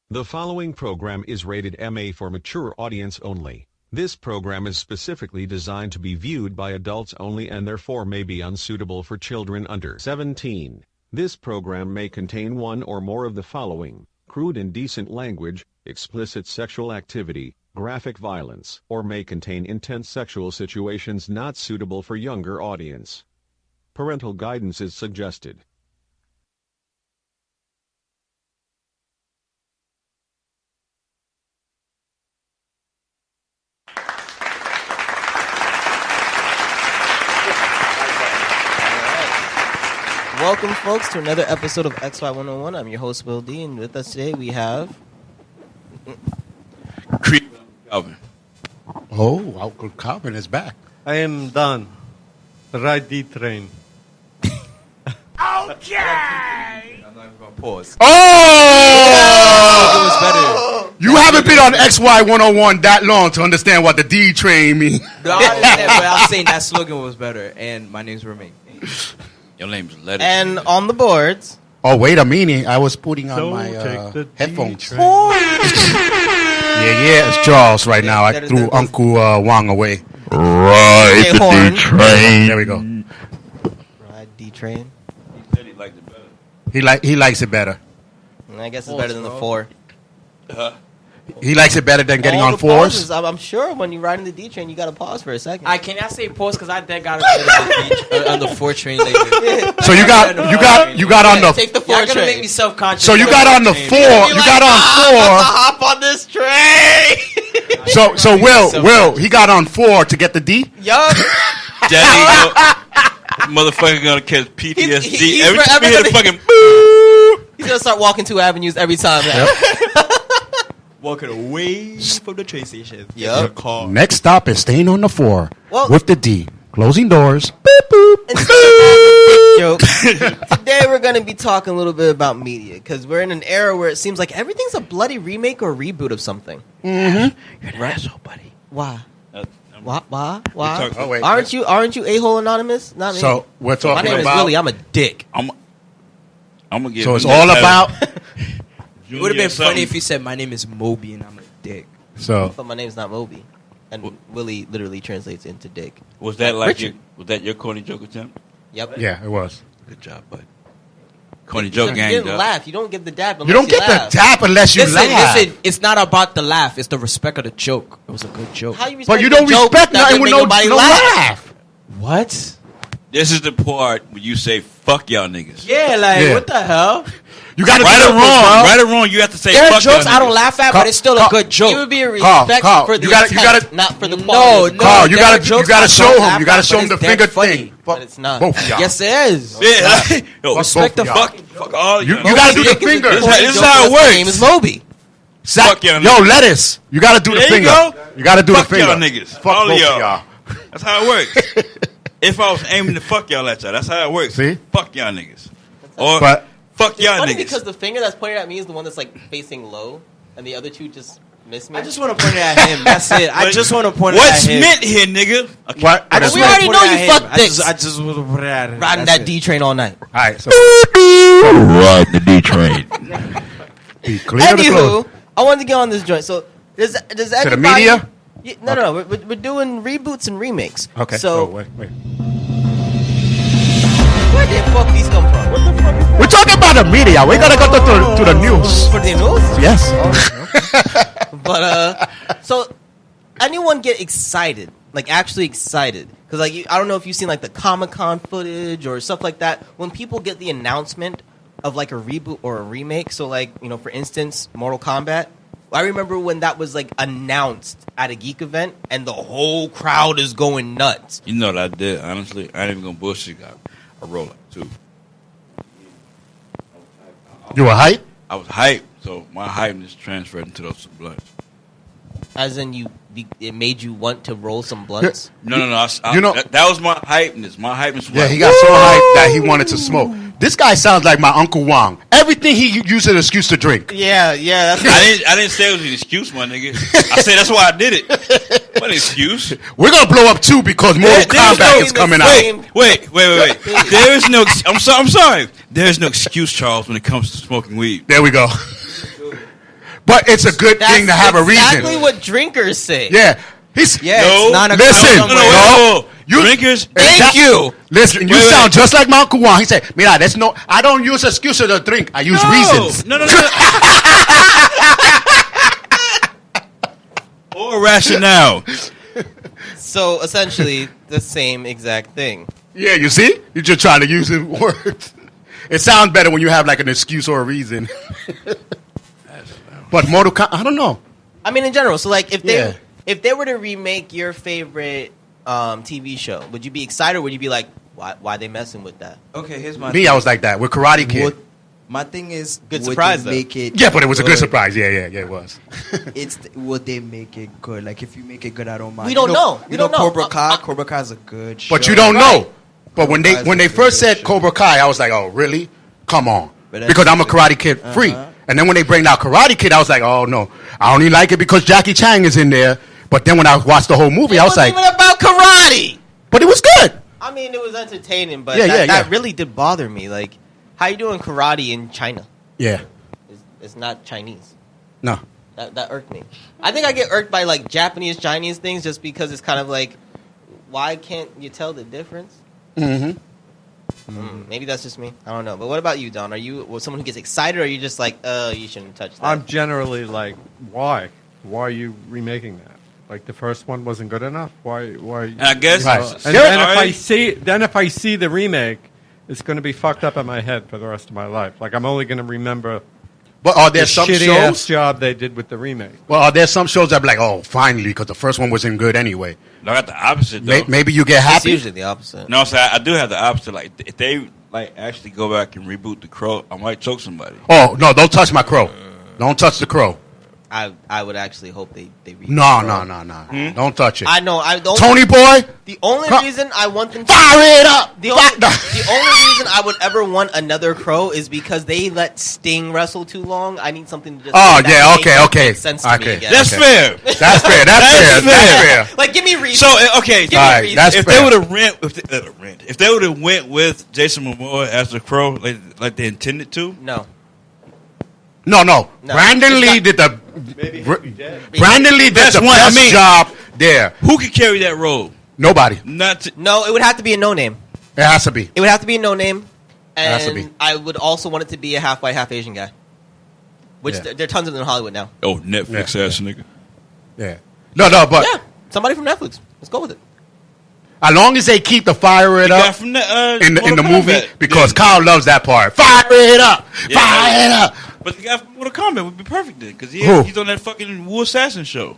The following program is rated MA for mature audience only. This program is specifically designed to be viewed by adults only and therefore may be unsuitable for children under 17. This program may contain one or more of the following: crude indecent language, explicit sexual activity, graphic violence, or may contain intense sexual situations not suitable for younger audience. Parental guidance is suggested. Welcome, folks, to another episode of XY101. I'm your host, Will D, and with us today we have... Calvin. Oh, Uncle Calvin is back. I am done. Ride the train. Okay. I'm not even gonna pause. Oh! You haven't been on XY101 that long to understand what the D train means. No, I understand, but I'm saying that slogan was better. And my name's Remake. Your name's Lettuce. And on the boards... Oh, wait a minute. I was putting on my headphones. Yeah, it's Charles right now. I threw Uncle Wong away. Ride the D train. There we go. Ride D train. He said he liked it better. He likes it better. I guess it's better than the 4. He likes it better than getting All on the 4s. pauses, I'm sure when you ride in the D train, you got to pause for a second. Can I say pause? Because I then got on the 4 train later. So you got on the... Take the 4 Y'all train. gonna make me self-conscious. So you got on the 4. You got on 4. Hop on this train. So Will, he got on 4 to get the D? Yup. Daddy, motherfucker gonna catch PTSD he's every time he forever hit a fucking He's going to start walking 2 avenues every time. walking away from the train station. Yup. Car. Next stop is staying on the 4 Well- with the D. Closing doors. Boop, boop. Jokes. Today we're going to be talking a little bit about media because we're in an era where it seems like everything's a bloody remake or reboot of something. Mm-hmm. You're an asshole, buddy. Why? Why? Oh, wait. Aren't you a-hole anonymous? Not me. So we're My talking name is about... Willie. I'm a dick. I'm gonna give. So it's him all that about... It would have been something. funny if you said my name is Moby and I'm a dick. So But my name's not Moby. And Willie literally translates into dick. Was that like Richard. was that your corny joke attempt? Yep. yeah, it was. Good job, bud. Corny You joke gang. didn't dog. laugh. You don't get the dap unless You don't get laugh. the tap unless you laugh. Listen, it's not about the laugh. It's the respect of the joke. It was a good joke. How you respect But you the don't joke respect that nothing didn't with make no nobody laugh. What? This is the part where you say "fuck y'all niggas." Yeah, like, Yeah. what the hell? You got to Right or do it, wrong, bro. right or wrong, you have to say There are "fuck y'all jokes I don't niggas." laugh at, Carl, but it's still a Carl, good joke. It would be a respect Carl, for the you gotta- attempt, not for the No, quality. no. Carl, you there are got jokes to I show don't him. laugh You got to at, show but him the it's dead finger funny. thing. But it's not. Both of y'all. Yes, it is. Yeah, like, yo, respect the both of y'all. fuck all You y'all. got to do the Dick is a finger. This corny is joke how it unless works. My name is Moby. Fuck y'all Yo, niggas. lettuce. You got to do the There you finger. go. You got to do Fuck the finger. y'all niggas. Fuck All of both y'all. That's how it works. If I was aiming to fuck y'all at y'all, that's how it works. See? Fuck y'all niggas. Or But fuck It's y'all funny niggas. because the finger that's pointed at me is the one that's like facing low, and the other two just miss me. I just want to point it at him. That's it. I just want to point it What's at him. meant here, nigga? Okay. what? I just We wanna already point know it you at fuck him. dicks. I just want to put it at him. riding That's that it. D train all night. All right, so Ride the D train. be clear to close. Anywho, I wanted to get on this joint. So does the anybody? media? Yeah, no. We're doing reboots and remakes. Okay. So wait. where the fuck these come from? What the fuck? We're talking about the media. We gotta go to the news. For the news? Yes. But so anyone get excited? Like actually excited? Because like I don't know if you've seen like the Comic-Con footage or stuff like that. When people get the announcement of like a reboot or a remake. So like for instance, Mortal Kombat. I remember when that was like announced at a geek event, and the whole crowd is going nuts. You know what I did, honestly? I ain't even gonna bullshit. I roll up, too. You were hype? I was hyped, so my hypeness transferred into those blunts. As in, it made you want to roll some blunts. No. That was my hypeness. My hypeness was Yeah, like, he got so hyped that he wanted to smoke. This guy sounds like my Uncle Wong. Everything he used an excuse to drink. Yeah. That's I didn't say it was an excuse, my nigga. I said that's why I did it. What an excuse. We're gonna blow up too because Mortal Kombat is coming out. Wait. There is no. I'm sorry. There is no excuse, Charles, when it comes to smoking weed. There we go. But it's a good thing to have a reason. Exactly what drinkers say. Yeah. He's No. it's 9 o'clock. Listen, somewhere. no. You- drinkers. Thank you. Listen, you Wait. sound just like my Uncle Juan. He said, "Mira, there's no. I don't use excuses to drink. I use reasons." No. Or rationale. So essentially, the same exact thing. Yeah, you see, you're just trying to use words. It sounds better when you have like an excuse or a reason. But Mortal Kombat, I don't know. I mean, in general. So, like, Yeah. if they were to remake your favorite TV show, would you be excited, or would you be like, why they messing with that? Okay, here's my Me, thing. I was like that with Karate Kid. My thing is, Good would surprise, they though. make it Yeah, but it was a good surprise. Yeah, it was. Would they make it good? Like, if you make it good, I don't mind. We don't know. We You know, don't know. Cobra Kai is a good show. But you don't Right. know. But when Cobra Kai's they a first good said show. Cobra Kai, I was like, oh, really? Come on. But that's Because I'm a different. Karate Kid freak. And then when they bring out Karate Kid, I was like, oh, no. I only like it because Jackie Chan is in there. But then when I watched the whole movie, It I was wasn't like, even about karate. but it was good. I mean, it was entertaining, but Yeah, that yeah. really did bother me. Like, how you doing karate in China? Yeah. It's not Chinese. No. That irked me. I think I get irked by like Japanese Chinese things just because it's kind of like, why can't you tell the difference? Mm-hmm. Maybe that's just me. I don't know. But what about you, Don? Are you someone who gets excited, or are you just like, you shouldn't touch that? I'm generally like, why? Why are you remaking that? Like the first one wasn't good enough. Why? And I guess. Right. And then if I see the remake, it's going to be fucked up in my head for the rest of my life. Like I'm only going to remember But are the there some shitty ass shows? job they did with the remake. Well, are there some shows that be like, oh, finally, because the first one wasn't good anyway? I got the opposite though. Maybe you get It's happy. usually the opposite. No, so I do have the opposite. Like if they like actually go back and reboot the Crow, I might choke somebody. Oh, no, don't touch my crow. Don't touch the crow. I would actually hope they read No, it. no. Don't touch it. I know. Tony boy, The only Huh. reason I want them to fire it up. the only reason I would ever want another Crow is because they let Sting wrestle too long. I need something to just Oh, that yeah, makes okay. sense to me Okay. again. That's Okay. fair. That's fair. That's fair. Like, give me reason. So okay, Give All me right, reason. that's if fair. they would have if they would have went with Jason Momoa as the Crow, like they intended to, No. No. No. Brandon It's Lee not- did the. Maybe Br- he did. Brandon Lee did That's the one- I best mean- job there. who could carry that role? Nobody. Not to, No, it would have to be a no name. It has to be. It would have to be a no name. has to And be. I would also want it to be a half white, half Asian guy. Which Yeah. there are tons of them in Hollywood now. oh Netflix Yeah. ass nigga. Yeah. No, but Yeah. Somebody from Netflix. Let's go with it. as long as they keep the fire it Guy up from the, in the Mortal movie, Kombat. because Yeah. Kyle loves that part. Fire it up. Yeah. Fire it up. But the guy from Mortal Kombat would be perfect then, because Who? he's on that fucking Wu Assassin show.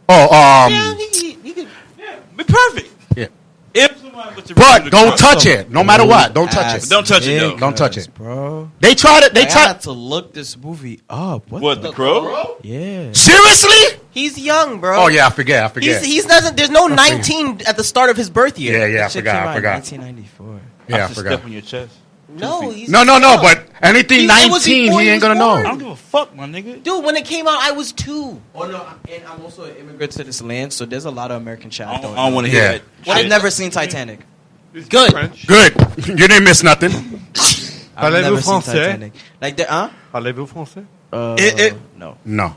Oh, Yeah, he could. Yeah, be perfect. yeah. If somebody was to But reboot the don't Crow. touch it. No matter what, don't touch it. Don't touch it, though. Don't touch it. bro. They tried it. They I tried. had to look this movie up. What the Crow? Yeah. Seriously? He's young, bro. Oh yeah, I forget. He's doesn't. There's no 19 at the start of his birth year. Yeah, I Shit forgot. came I out in forgot. 1994. Yeah, I Just forgot. step on your chest. No, he's No. young. But anything It was 19, before he he ain't was gonna born. I know. don't give a fuck, my nigga. Dude, when it came out, I was 2. Oh no, and I'm also an immigrant to this land, so there's a lot of American shit I I don't don't want to hear Yeah. that. I've shit. never seen Titanic. Good. French. Good. You didn't miss nothing. I've Parlez-vous never seen français? Titanic. Like the Parlez-vous français? No. No.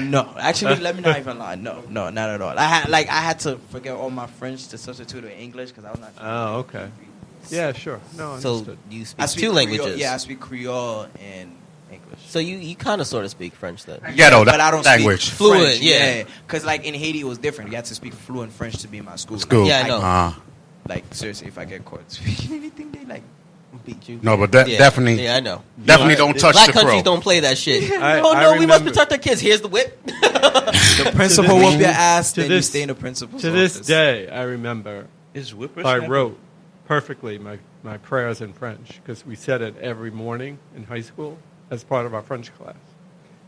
No, actually, let me not even lie. No, not at all. I had to forget all my French to substitute in English because I was not. Oh, okay. Yeah, sure. No, So understood. you I speak speak 2 Creole- languages. Yeah, I speak Creole and English. So you kind of sort of speak French then. Ghetto But I don't language. speak Fluent, French, yeah. Because like in Haiti, it was different. You had to speak fluent French to be in my school. School. Yeah, I know. Like seriously, if I get caught speaking anything, they like. Beat you. No, but Yeah. definitely, Yeah, I know. definitely don't touch Black the countries crow. don't play that shit. I Oh no, we must remember- protect our kids. Here's the whip. The principal this- whoop your ass, to then you this- stay in the principal's To this office. day, I remember Is I Whippersnapper? wrote perfectly my prayers in French because we said it every morning in high school as part of our French class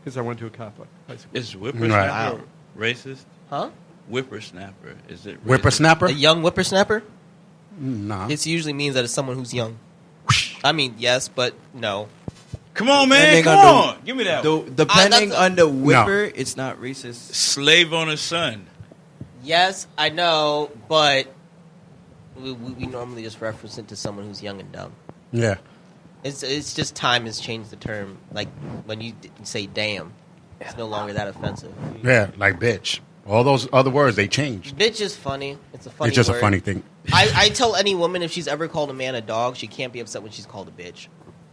because I went to a Catholic high school. Is Whippersnapper Wow. racist? Huh? Whippersnapper. Is it racist? Whippersnapper? A young whippersnapper? Nah. It usually means that it's someone who's young. I mean, yes, but no. Come on, man. Depending Come on on. Give me that one. Depending that's- on the whipper, it's not racist. Slave owner's son. Yes, I know, but we normally just reference it to someone who's young and dumb. Yeah. It's just time has changed the term. Like when you say "damn," it's no longer that offensive. Yeah, like bitch. All those other words they changed. Bitch is funny. It's a funny. It's just word. a funny thing. I tell any woman if she's ever called a man a dog, she can't be upset when she's called a bitch.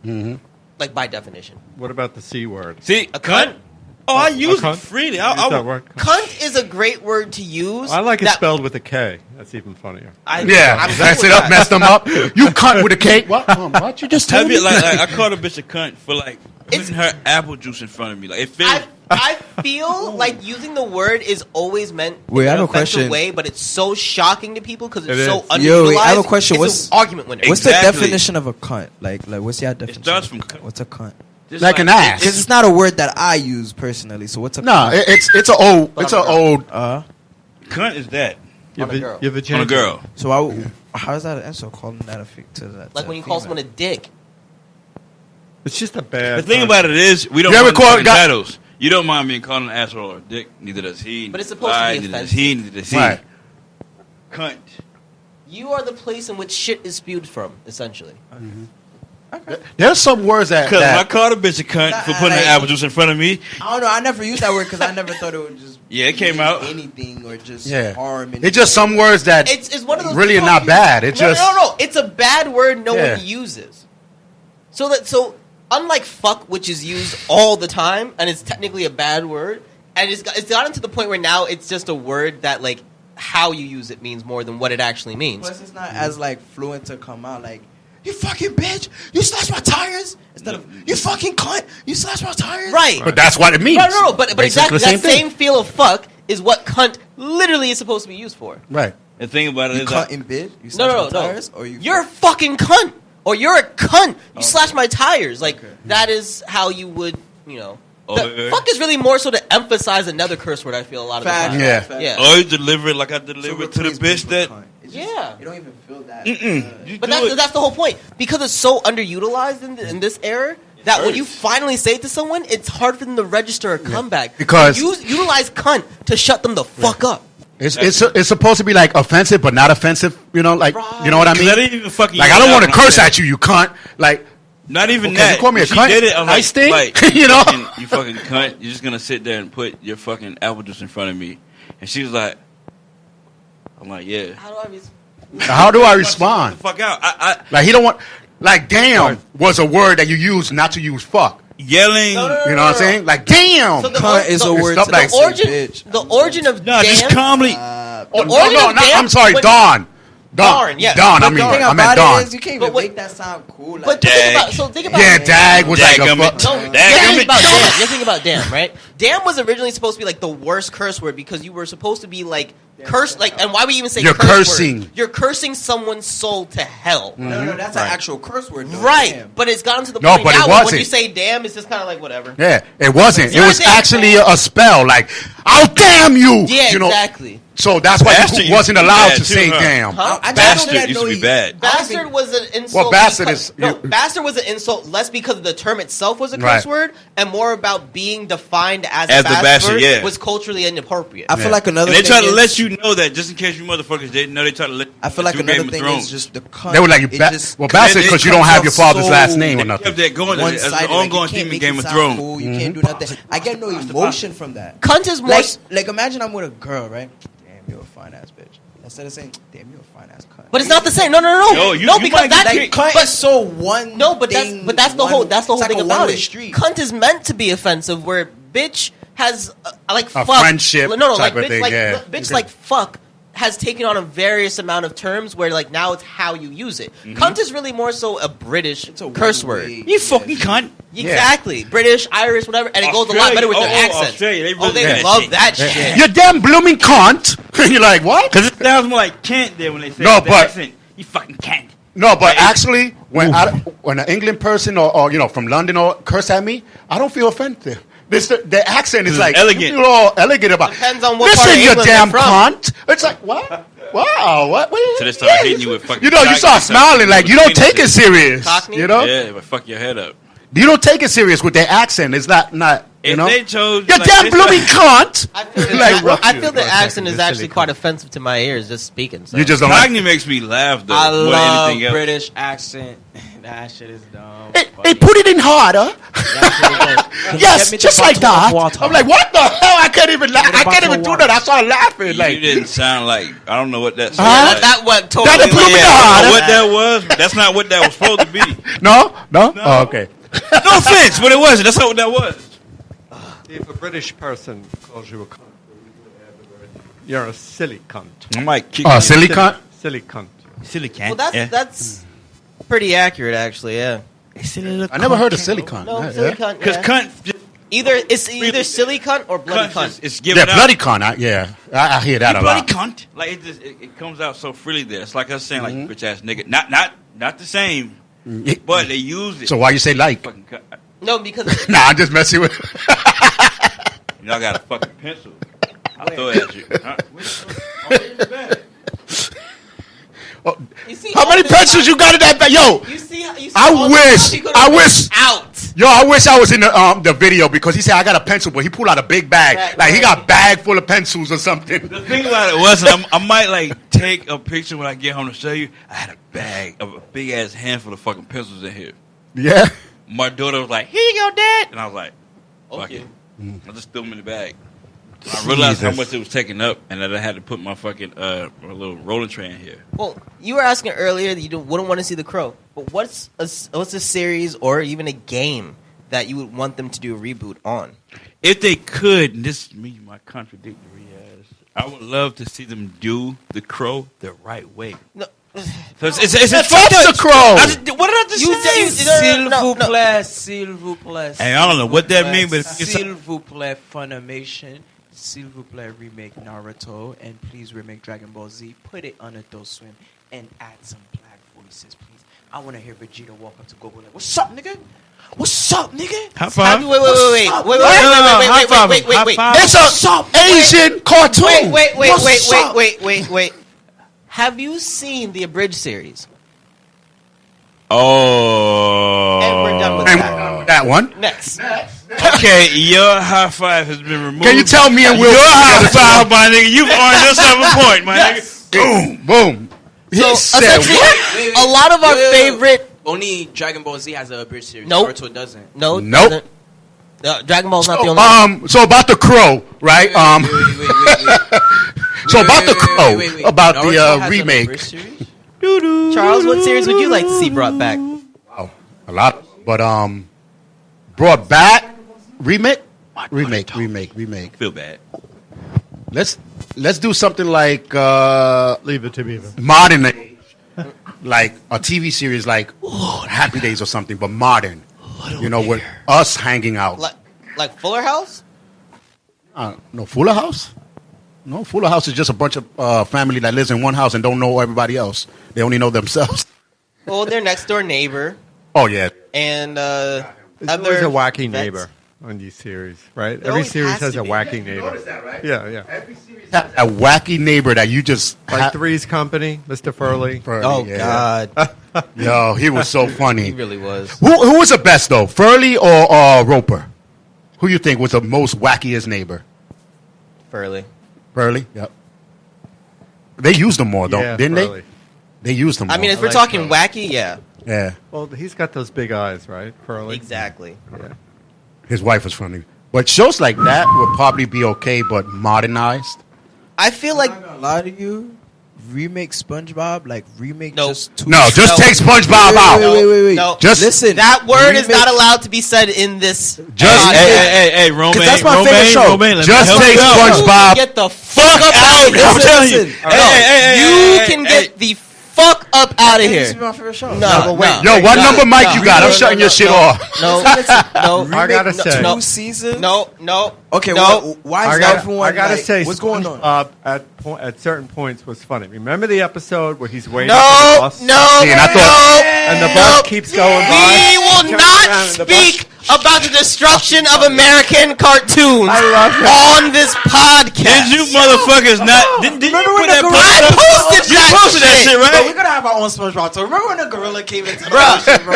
Mm-hmm. Like by definition. What about the C word? See, A cunt? Oh, I use cunt? it freely. Use that I word. Cunt is a great word to use. I like it that- spelled with a K. That's even funnier. I'm Yeah, good mess with it up, that. mess them up. You cunt with a K. What? You just I told me? I called a bitch a cunt for like It's- putting her apple juice in front of me. Like it feels. I feel like using the word is always meant Wait, in I an have a offensive question. way, but it's so shocking to people because it's It so is. underutilized. Yo, wait, I have a question. It's What's- an argument winner. What's Exactly. the definition of a cunt? Like what's your definition? starts from cunt. What's a cunt? Just Like an ass. Because it's not a word that I use personally. So what's a No, cunt? it's an old. But It's I'm an a girl. old. Cunt is that Your On a girl. Your vagina. on a girl. So how is that an insult calling that a to that? Like to when a you call female? someone a dick. It's just a bad. The thing about it is, we don't You ever mind call- fucking got- titles. You don't mind being called an asshole or a dick. Neither does he. But it's supposed to be neither does offensive. he. Neither does he. Right. Cunt. You are the place in which shit is spewed from, essentially. There's some words that. Because when I that called a bitch a cunt for putting like- her apple juice in front of me, I don't know. I never used that word because I never thought it would just. Yeah, it came mean out. anything or just yeah, harm. it's just some words that It's one of those really people not use- bad. It's no, just no. It's a bad word no Yeah. one uses. So unlike fuck, which is used all the time and it's technically a bad word, and it's gotten to the point where now it's just a word that like how you use it means more than what it actually means. Plus, it's not as like fluent to come out like. You fucking bitch! You slashed my tires instead of you fucking cunt! You slashed my tires. Right. But that's what it means. No. But Basically exactly the same that thing. same feel of fuck is what cunt literally is supposed to be used for. Right. the thing about it You is, cunt in bed. You No, slashed no, my no. tires, or You're a fucking cunt, or you're a cunt. You slashed my tires. Like Okay. that is how you would, Oh, The yeah. fuck is really more so to emphasize another curse word. I feel a lot of the Fact. time. Yeah. Fact. Yeah. or you deliver it like I So delivered to the replace bitch with that. cunt. It's Yeah. You don't even feel that. You But do it. that's the whole point because it's so underutilized in this era that when you finally say it to someone, it's hard for them to register a comeback Because- you utilize cunt to shut them the fuck up. It's supposed to be like offensive, but not offensive. You know, like you know what I mean. Because I didn't even fucking Like I yell don't out want to when I curse said at you, you cunt. Like Not even Okay, that. you call me a She cunt? did it. I'm Nice thing? like, You know? You fucking cunt. You're just gonna sit there and put your fucking apple juice in front of me, and she was like, I'm like, yeah. How do I be? how do I Get respond? the fuck out. I Like he don't want. Like damn was a word that you use not to use fuck. yelling. No, no, You know what I'm saying? Like damn. So the- Cunt is a the- word Stop to like- The say origin, bitch. the origin of No, just damn. calmly. Oh, the no, origin no, of not, damn- I'm sorry, when- Dawn. Darn, yes. Dawn. I The mean, thing I about meant it Dawn. is you can't But even what- make that sound cool. Like But Dag. think about think about Yeah, dag was like a Dadgummit. fuck. No, Dag you're thinking gummit. about damn. You're thinking about damn, right? Damn was originally supposed to be like the worst curse word because you were supposed to be like curse, like, and why would you even say You're curse cursing. Word? You're cursing someone's soul to hell. no, that's an actual curse word. Though. Right, Damn. but it's gotten to the No, point but it now where when wasn't. you say damn, it's just kind of like whatever. Yeah, it wasn't. It Yeah, was I think- actually a spell. Like, I'll damn you. Yeah, you know? exactly. So that's why Bastard you wasn't used to be allowed bad to too, say huh? damn. Huh? I just Bastard don't used to be know bad. Bastard was an insult. Well, bastard because- is- no. you- Bastard was an insult less because the term itself was a curse Right. word, and more about being defined as As a the bastard bastard, yeah. was culturally inappropriate. I feel like another. And they thing try to is- let you know that just in case you motherfuckers didn't know, they try to let. I feel like do another Game of thing Thrones. is just the cunt. They were like, It just- well, bastard, it because you don't have your comes father's off last so name or They nothing. kept that going as an one-sided. Like, ongoing you theme can't in make Game it of sound Thrones. cool. You can't do nothing. I get no emotion from that. Cunt is more. Like imagine I'm with a girl, right? Damn, you're a fine ass bitch. Instead of saying, damn, you're a fine ass cunt. But it's not the same. No, Yo, you- no, you because might get that's Like cunt but, is so one. no, but thing, that's the whole it's thing like a about one-way it. Street. Cunt is meant to be offensive, where bitch has like A fuck friendship No, type like of bitch, thing, like yeah. bitch, Okay. like fuck has taken on a various amount of terms where like now it's how you use it. Cunt is really more so a British It's a curse one-way- word. You fucking cunt. Exactly, British, Irish, whatever, and it goes a lot better with their accents. Australia, they Oh, really they do love shit. that shit. You damn blooming cunt. You're like, what? Because it sounds more like Kent there when they say No, the but- accent. You fucking Kent. No, but actually, when an England person or from London or curse at me, I don't feel offended. The accent is It's like elegant. You feel all elegant about. Depends on what part Listen, of you England damn they're from. cunt. It's like what? Wow, what? So they start hitting you with fucking You know, you cock- start smiling like you don't take it serious. Cockney? You know? Yeah, but fuck your head up. You don't take it serious with their accent. It's not you If know. they chose, You like, damn this- blooming cunt. I feel the accent is actually quite offensive to my ears just speaking. So. You just don't like. Cockney makes me laugh though. I more than love anything else. British accent. That shit is dumb. Hey, put it in harder. Yes, just like that. I'm like, what the hell? I can't even laugh. I can't even do that. I started laughing. Like, You didn't sound like, I don't know what that sounded Huh? like. That went totally. That blew me Yeah, I don't know hard. what that was. That's not what that was supposed to be. no. Oh, okay. No offense, but it wasn't. That's not what that was. If a British person calls you a cunt, you're a silly cunt. I might kick Oh, silly cunt. Silly cunt. silly cat. Well, that's pretty accurate, actually. Yeah. I never heard of silly cunt. No, Yeah. silly cunt. Because Yeah. cunt, just, It's either silly cunt or bloody cunt. it's given Yeah, out. bloody cunt. I hear that You a bloody lot. cunt. Like it comes out so freely there. It's like us saying like bitch ass nigga. Not the same, but they use it. So why you say like? Fucking cunt. No, because Nah, I'm just messing with. Y'all got a fucking pencil. I'll throw it at you. Huh? Oh, in the bag. you see How all many this pencils you got in that bag? Yo, You see all I this wish- stuff, you could've I been wish- out. yo, I wish I was in the video because he said I got a pencil, but he pulled out a big bag. Right, Like he right. got a bag full of pencils or something. The thing about it was, I might like take a picture when I get home to show you. I had a bag of a big ass handful of fucking pencils in here. Yeah. My daughter was like, "Here you go, Dad," and I was like, "Fuck it." I just threw them in the bag. I realized how Jesus. much it was taking up, and that I had to put my fucking my little rolling tray in here. Well, you were asking earlier that you wouldn't want to see The Crow, but what's a series or even a game that you would want them to do a reboot on? If they could, and this is me, my contradictory ass, I would love to see them do The Crow the right way. No. So it's That's fucked up. The Crow. What did I just say? S'il vous plaît. Hey, I don't know what that means, but it's S'il vous plaît, Funimation. S'il vous plaît, remake Naruto, and please remake Dragon Ball Z. Put it on Adult Swim and add some black voices, please. I want to hear Vegeta walk up to Goku like, "What's up, nigga? What's up, nigga?" High five. Wait. It's a Asian cartoon. Wait. Have you seen the abridged series? Oh. And we're done with And that. that one. Next. Okay, your high five has been removed. Can you tell me and Will? Your high five, my nigga? You've earned yourself a point, my nigga. Boom, boom. He So said essentially, what? a lot of our favorite. Only Dragon Ball Z has a abridged series. Nope. Naruto doesn't. No, it Nope. doesn't. Dragon Ball's not the only one. So about the Crow, right? So about the Crow, about Naruto the has an remake. abridged series? Charles, what series would you like to see brought back? Wow, a lot, but brought back remake. Feel bad. Let's do something like Leave it to Beaver. modern age, like a TV series like Happy Days or something, but modern. You know, with us hanging out. Like Fuller House? No, Fuller House? No, Fuller House is just a bunch of family that lives in one house and don't know everybody else. They only know themselves. Well, their next door neighbor Oh, yeah. and There's other always a wacky vets. neighbor on these series, right? There Every always series has has to a be. wacky neighbor. that, right? Yeah. A wacky neighbor that you just... Like Three's Company, Mr. Furley. Oh, God. Yo, he was so funny. He really was. Who was the best, though? Furley or Roper? Who you think was the most wackiest neighbor? Furley. Furley? Yep. They used him more, though, Yeah, didn't Furley. they? They used him more. I mean, if I we're like talking Furley. wacky, yeah. Yeah. Well, he's got those big eyes, right? Furley. Exactly. Yeah. His wife was funny. But shows like that would probably be okay, but modernized. I feel like... I'm not gonna lie to you. Remake SpongeBob, like remake No. just two. No, just No. take SpongeBob out. Wait. No. Just Listen, That word is remake- not allowed to be said in this. Just- Hey, Romaine. 'Cause that's my favorite show. Romaine, let me Just help take you out. SpongeBob. Get the fuck up out of here. I'm telling you. Listen. You can get the fuck up out of This is here. my favorite show. No, wait. Yo, what number mic no, you got? no, I'm no, shutting no, your shit no. off. No, no. I gotta say. no. Two seasons. No. Okay, No. why is everyone? I gotta like, say, what's going on? SpongeBob at certain points was funny. Remember the episode where he's waiting for No, the bus? no, See, and I thought- And the no. bus keeps going by. We will Turns not around and the speak about the destruction of American cartoons I love it. on this podcast. Did you motherfuckers not? Didn't you Remember put when that the post I up? posted You that posted that shit, Bro, we're right? gonna have our own SpongeBob. So remember when the gorilla came into the ocean, bro?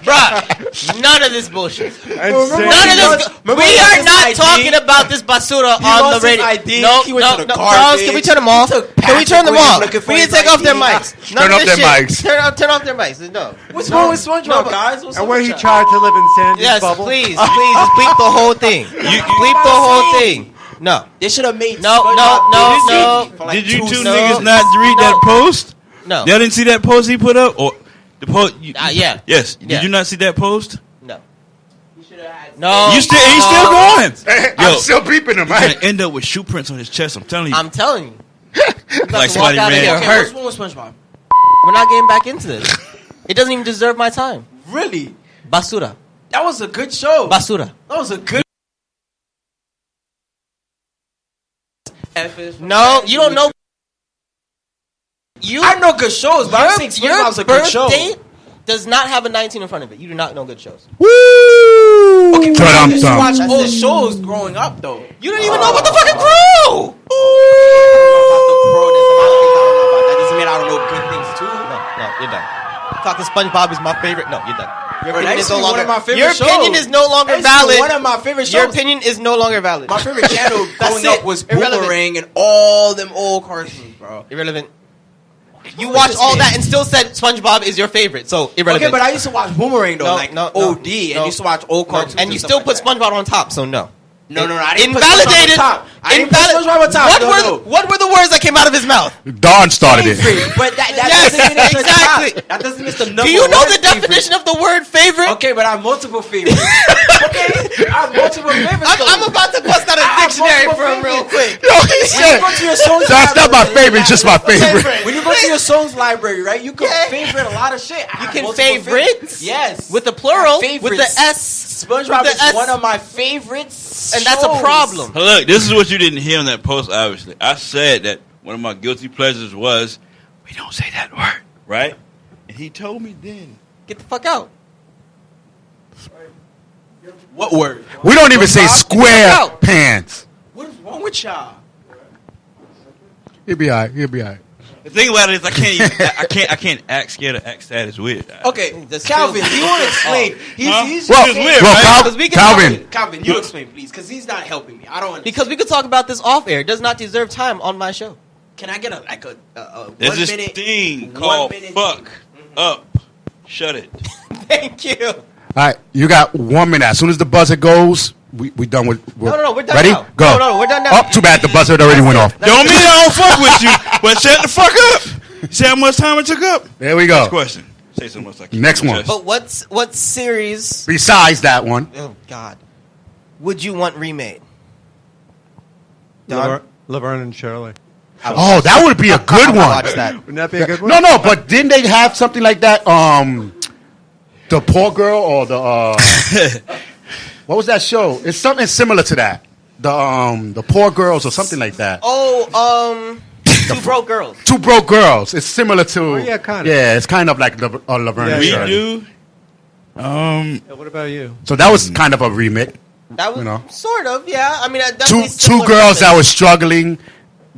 Bruh. None of this bullshit. And None of this. We are not talking about this basura on the radio. No, Charles, can we turn them off? Can we turn them off? We need to take off their mics. Turn off their mics. Turn off their mics. No. What's wrong with SpongeBob, guys? What's And up where with he y'all? tried to live in Sandy's Yes, bubble. please, just bleep the whole thing. Bleep the whole thing. No. They should have made No. Did you two No. niggas not read that post? No. Y'all didn't see that post he put up? Or the post? Yeah. Yes. Yeah. Did you not see that post? No. No. He's still going. I'm still beeping him, He's gonna right? end up with shoe prints on his chest. I'm telling you. I'm telling you. Like to walk somebody out of ran. here Okay, hurt. what's wrong with SpongeBob? We're not getting back into this. It doesn't even deserve my time. Really? Basura. That was a good show. Basura. That was a good. No, you don't know. I know good shows, but I'm saying Your SpongeBob's a good show. birthday does not have a 19 in front of it. You do not know good shows. Woo! Okay, but I used to Dum-dum. watch That's old it. shows growing up, though. You don't even know about the fucking crew. That doesn't mean I don't know good things too. No, you're done. Talking SpongeBob is my favorite. No, you're done. Your Bro, that opinion used is to no be one longer. of my favorite Your opinion shows. is no longer That used to be valid. one of my favorite Your shows. opinion is no longer valid. My favorite channel That's growing up it. was Irrelevant. Boomerang and all them old cartoons, bro. Irrelevant. You watch all that and still said SpongeBob is your favorite, so irrelevant. Okay, but I used to watch Boomerang though, No, like no, OD, no, and used to watch old cartoons, and you stuff still like put that. SpongeBob on top, so no. No, I didn't Invalidated. put SpongeBob on top. I didn't put SpongeBob on top. What were the words that came out of his mouth? Don started it. Favorite, but that Yes, doesn't mean it's the exactly. top. That doesn't mean it's the number. Do you know one the definition of the word favorite? Okay, but I have multiple favorites. Okay, I have multiple favorites. I'm about to bust out a I have dictionary multiple for him real favorites. quick. Yo, he When you said, go to your songs that's not my library, favorite, just my favorite. When you go to your songs library, right, you can Yeah. favorite a lot of shit. You can favorites? Yes. With the plural, Favorites. with the S. SpongeBob with is the S. one of my favorites. And that's a shows. problem. Look, this is what you didn't hear on that post, obviously. I said that one of my guilty pleasures was, we don't say that word, right? And he told me then. Get the fuck out. What word? We don't even say SpongeBob? square out. pants. What is wrong with y'all? He'll be all right. He'll be all right. The thing about it is I can't act scared of act sad is weird. Okay, This Calvin, feels- you want to explain? Huh? He's Well, It's weird, well, right? Because we can Calvin, Calvin, you explain, please, because he's not helping me. I don't understand. Because we could talk about this off air. It does not deserve time on my show. Can I get a There's 1 this minute? thing 1 called minute fuck up. Shut it. Thank you. all right, you got 1 minute. As soon as the buzzer goes, we done with. No, we're done Ready? now. Go. No, we're done now. Oh, too bad the buzzer already went off. Don't mean I don't fuck with you, but shut the fuck up. See how much time it took up? There we Next go. question. Say so much like Next one. But what series? Besides that one, Oh God, would you want remade? Don? Laverne and Shirley. oh, that would be a good one. Watch that. Wouldn't that be a good one? No, but didn't they have something like that? The Poor Girl or the what was that show? It's something similar to that. The Poor Girls or something like that. Oh, Two Broke Girls. Two Broke Girls. It's similar to. Oh, yeah, kinda. Yeah, it's kind of like Laverne and we Shirley. do. Yeah, what about you? So that was kind of a remake. That was You know. sort of, yeah. I mean, Two girls that were struggling,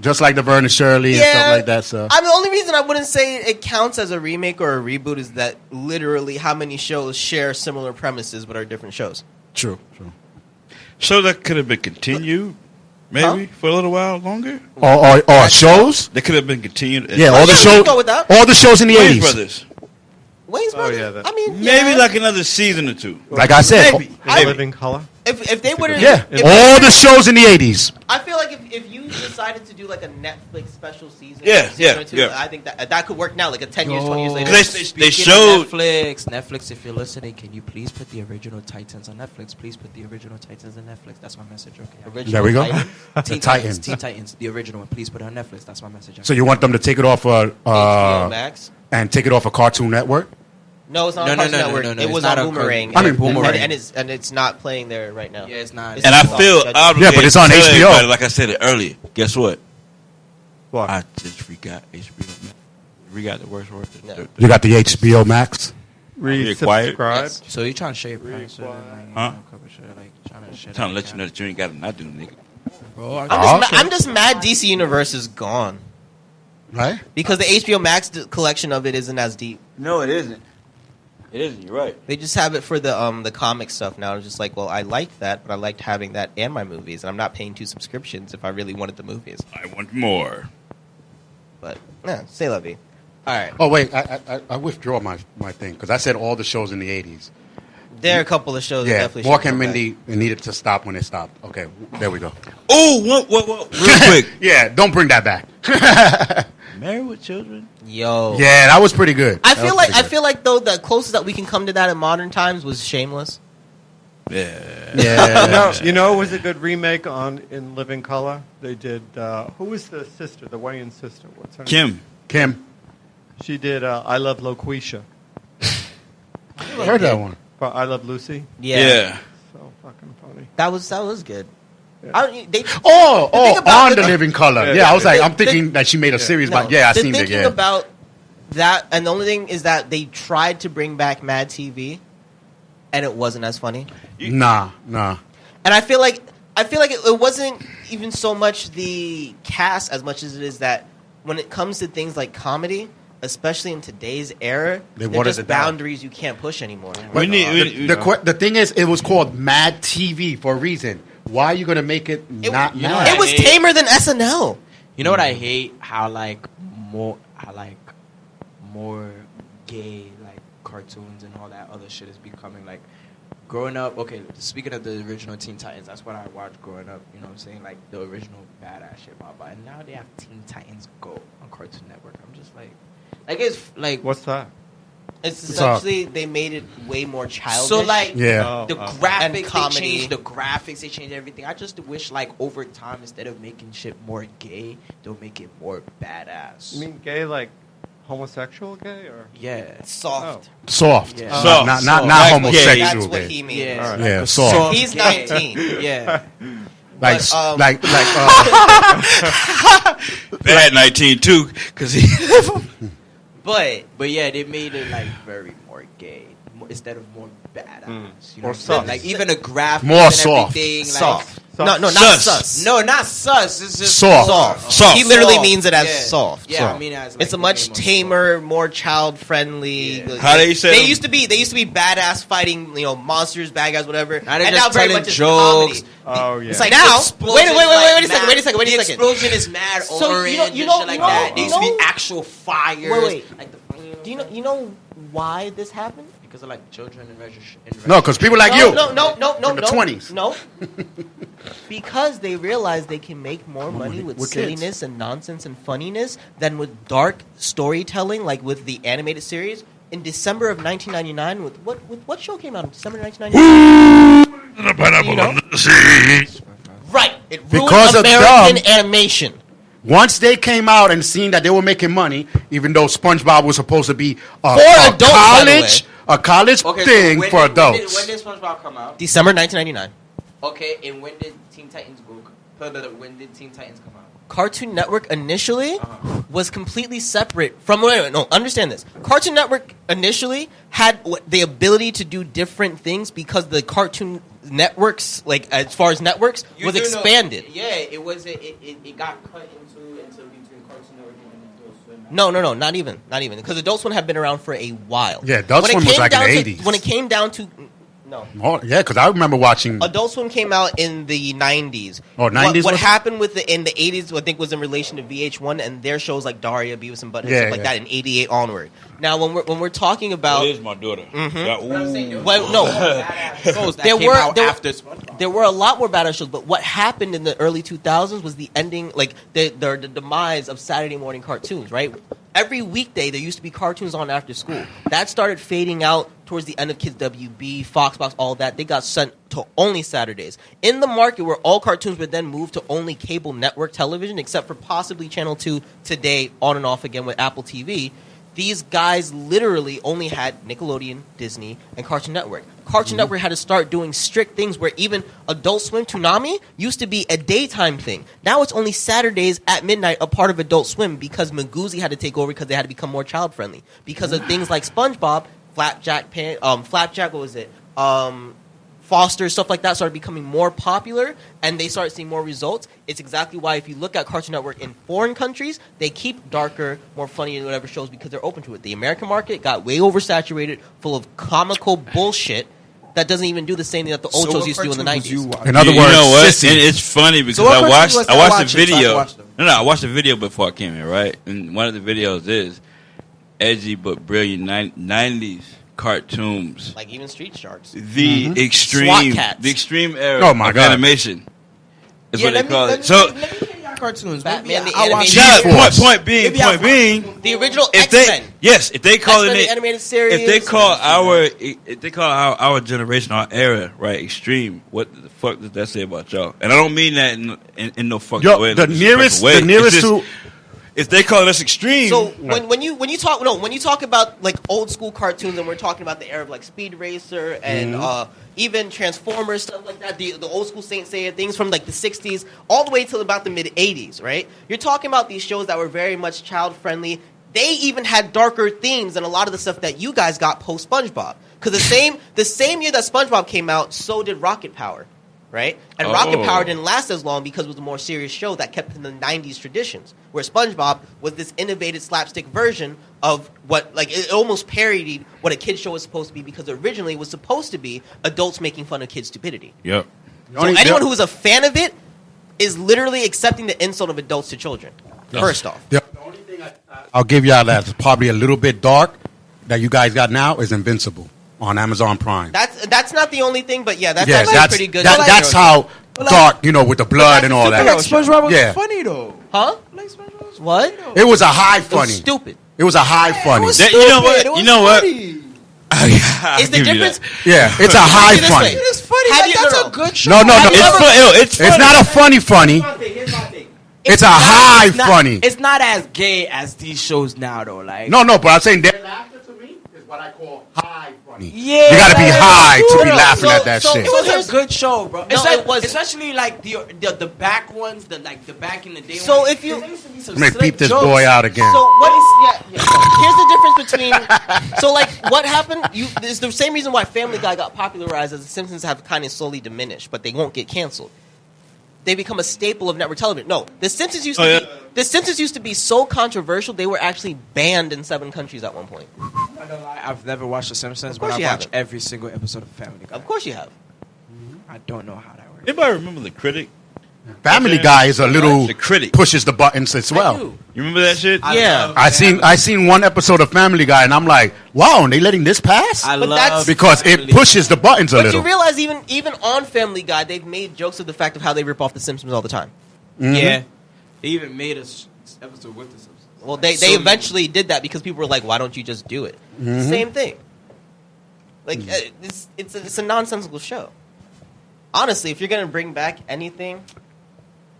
just like Laverne and Shirley and stuff like that. So I mean, the only reason I wouldn't say it counts as a remake or a reboot is that literally how many shows share similar premises but are different shows. true. So that could have been continued, maybe for a little while longer. Or shows. That could have been continued. Yeah, all the Yeah, we shows. can go with that. All the shows in the Wayans 80s. Brothers. Wayne's Brothers. yeah, that- I mean, Maybe yeah. like another season or two. Like I said, Maybe. In Living Color. if they would have, yeah, if, all the shows in the 80s. I feel like if you decided to do like a Netflix special season, Yeah, season or yeah, two, yeah. I think that could work now, like a 10 years, 20 years later. They Speaking showed. of Netflix, if you're listening, can you please put the original Titans on Netflix? Please put the original Titans on Netflix. That's my message. Okay. Original There we go. Titans. Teen Titans. Teen Titans, the original one. Please put it on Netflix. That's my message. So you want them to take it off HBO Max. and take it off a Cartoon Network? No, it's not No, on no, Cartoon no, Network. no, no, It it's was not on on Boomerang. I mean, Boomerang. and it's not playing there right now. Yeah, it's not. It's And I off feel schedule. obligated. Yeah, but it's on to tell HBO. everybody, like I said it earlier. Guess what? What? I just forgot HBO. Forgot the worst word. No. You got the HBO Max. Required. Resubscribe. Yes. So you trying to share your price? Huh? Trying to share. Trying to let you know that you ain't got nothing, nigga. Bro, I'm just mad DC Universe is gone Right? because the HBO Max collection of it isn't as deep. No, it isn't. It isn't. You're right. They just have it for the comic stuff now. It's just like, well, I liked that, but I liked having that and my movies, and I'm not paying 2 subscriptions if I really wanted the movies. I want more. But yeah, say la vie. All right, Oh wait, I withdraw my thing because I said all the shows in the 80s. there are a couple of shows. that Yeah, definitely Mork should and go back. Mindy needed to stop when it stopped. Okay, there we go. Oh, what? Real quick. Yeah, don't bring that back. Married with Children? Yo, Yeah, that was pretty good. I That was feel pretty like though the closest that we can come to that in modern times was Shameless. Yeah. good. Yeah. You know, it was a good remake on In Living Color. They did. Who was the sister, the Wayans sister? What's her name? Kim. She did I Love Loquisha. I heard that one. For I Love Lucy. Yeah. So fucking funny. That was good. Yeah. I don't, they, Oh, thing about on the Living Color. Yeah, I was like, I'm the- thinking that she made a series, no, but yeah, I the seen it. thinking Yeah. about that, and the only thing is that they tried to bring back Mad TV, and it wasn't as funny. Nah. And I feel like it wasn't even so much the cast as much as it is that when it comes to things like comedy, especially in today's era, They they're watered just it down. boundaries you can't push anymore. We need. The thing is, it was called Mad TV for a reason. Why are you gonna make it not you know mad? It was tamer than SNL. You know what I hate? How more gay cartoons and all that other shit is becoming like. Growing up, okay, speaking of the original Teen Titans, that's what I watched growing up, you know what I'm saying? Like, the original badass shit, blah, blah. And now they have Teen Titans Go on Cartoon Network. I'm just like it's like... What's that? It's What's up? essentially they made it way more childish. So, like, Yeah. the And graphics, they comedy. changed the graphics, they changed everything. I just wish, like, over time, instead of making shit more gay, they'll make it more badass. You mean gay, like homosexual gay, or Yeah. soft. Soft. Yeah. Soft. Not Soft. not That's That's homosexual. what gay. he means. Yeah. All right. Yeah, Like a soft. He's gay. 19. Yeah. Like But, like Bad 19 too, because he. But yeah, they made it like very more gay instead of more badass. You know Or what I'm saying? soft. Like even the graphics More and soft. everything. soft. Soft. No, not Sus. sus. No, not sus. It's just Soft. Soft. Soft. He literally Soft. means it as Yeah. soft. Yeah, Soft. I mean as like, It's a the much name of tamer, more child friendly. Yeah. How they say They them? used to be badass fighting, monsters, bad guys, whatever. Now they're and just now very telling much is jokes. comedy. Oh yeah. It's like The now. explosion Wait a is, like, second. Wait a second. The explosion is mad So, orange you and know- shit like you know- that. There you used to be know- actual fires. Wait. Like the, Do you know why this happened? because of like children and registration. no, because people like no, you. No. In the 20s. No. Because they realize they can make more money with with kids. silliness and nonsense and funniness than with dark storytelling, like with the animated series. In December of 1999, with what show came out in December 1999? You know? Right. It ruined Because of American them. animation. Once they came out and seen that they were making money, even though SpongeBob was supposed to be a adults, by the college Okay, thing so when for did- adults. When did SpongeBob come out? December 1999. Okay, and when did Teen Titans go? When did Teen Titans come out? Cartoon Network initially was completely separate from. No, understand this. Cartoon Network initially had the ability to do different things because the Cartoon Networks, like as far as networks, was expanded. It was. It got cut into between Cartoon Network and Adult Swim. No, not even, because Adult Swim had been around for a while. Yeah, Adult When it Swim was came like in down the to- 80s. When it came down to, no. Oh, yeah, because I remember watching. Adult Swim came out in the 90s. Oh, 90s What was it? happened in the 80s, I think, was in relation to VH1 and their shows like Daria, Beavis and Butthead, Yeah, stuff like yeah. that in 88 onward. Now, when we're talking about, That is my daughter. Yeah, ooh. well, no, Shows that There came were- out there were- after SpongeBob. there were a lot more badass shows, but what happened in the early 2000s was the ending, like the demise of Saturday morning cartoons, right? Every weekday, there used to be cartoons on after school. That started fading out towards the end of Kids WB, Foxbox, all that. They got sent to only Saturdays. In the market where all cartoons were then moved to only cable network television, except for possibly Channel 2 today, on and off again with Apple TV, these guys literally only had Nickelodeon, Disney, and Cartoon Network. Cartoon Network had to start doing strict things where even Adult Swim Toonami used to be a daytime thing. Now it's only Saturdays at midnight, a part of Adult Swim, because Magoozy had to take over because they had to become more child friendly. Because of things like SpongeBob, Flapjack, what was it? Foster, stuff like that started becoming more popular and they started seeing more results. It's exactly why if you look at Cartoon Network in foreign countries, they keep darker, more funny and whatever shows because they're open to it. The American market got way oversaturated, full of comical bullshit that doesn't even do the same thing that the old shows used to do in the 90s. In other You words, know what? sissy. And it's funny because what I watched cartoons I was watched the that video. watching? I watched the video before I came here, right? And one of the videos is edgy but brilliant 90s cartoons. Like even Street Sharks. The SWAT extreme, cats. the extreme era Oh, my of God. animation is what they call it. So, let me hear your cartoons. Batman, Maybe the I'll watch animated it. shut G-Force. up. Point being, The original if X-Men. if they call X-Men, it, the animated series. if they call our generation, our era, right, extreme, what the fuck does that say about y'all? And I don't mean that in no fucking Yo, way. the in a disrespectful way. nearest It's just, to if they call us extreme, So when you talk about like old school cartoons and we're talking about the era of like Speed Racer and even Transformers, stuff like that, the old school Saint Seiya things from like the 60s all the way till about the mid 80s, right? You're talking about these shows that were very much child friendly. They even had darker themes than a lot of the stuff that you guys got post SpongeBob. Because the same year that SpongeBob came out, so did Rocket Power. Right? And Rocket Power didn't last as long because it was a more serious show that kept in the 90s traditions. Where SpongeBob was this innovative slapstick version of what, like, it almost parodied what a kid's show was supposed to be because originally it was supposed to be adults making fun of kids' stupidity. yep. So anyone who is a fan of it is literally accepting the insult of adults to children. First off. The only thing I'll give y'all that's probably a little bit dark that you guys got now is Invincible on Amazon Prime. That's not the only thing, but yeah, that's Yeah, actually pretty good. that's how dark, with the blood and all Like that. SpongeBob was Yeah. funny though. Huh? Like SpongeBob was What? funny, though. It was a high It was funny. stupid. It was a high funny. was That- you know what? stupid. It was You know what? funny. Is the difference? Yeah, it's a high This funny. way. It is funny. Have Like, you- that's no, a no. good show. No, no, no. Have you ever- It's funny. It's not a funny funny. Here's my thing. It's a high It's not- funny. It's not as gay as these shows now, though. Like, No, but I'm saying their laughter to me is what I call high funny. yeah, You gotta be high to be No, laughing so- at that so- shit. It was here's- a good show, bro. No, it wasn't. Especially like the back ones, the back in the day. So ones. if you- There used to be some I'm gonna slick peep this jokes. boy out again. So what is here's the difference between so like what happened it's the same reason why Family Guy got popularized as the Simpsons have kind of slowly diminished, but they won't get canceled. They become a staple of network television. No, the Simpsons used to be so controversial they were actually banned in 7 countries at one point. I don't lie, I've never watched The Simpsons, Of course but you I watch haven't. every single episode of Family Guy. Of course you have. I don't know how that works. Anybody remember the Critic? Family Guy is a little The Critic. pushes the buttons as I well. do. You remember that shit? Yeah. I seen one episode of Family Guy and I'm like, wow, and they letting this pass? I But love that's- Because it Family pushes the buttons a But little. you realize even on Family Guy, they've made jokes of the fact of how they rip off the Simpsons all the time. Yeah, they even made a episode with The Simpsons. Well, they So eventually did that because people were like, "Why don't you just do it?" Same thing. Like it's a nonsensical show. Honestly, if you're gonna bring back anything,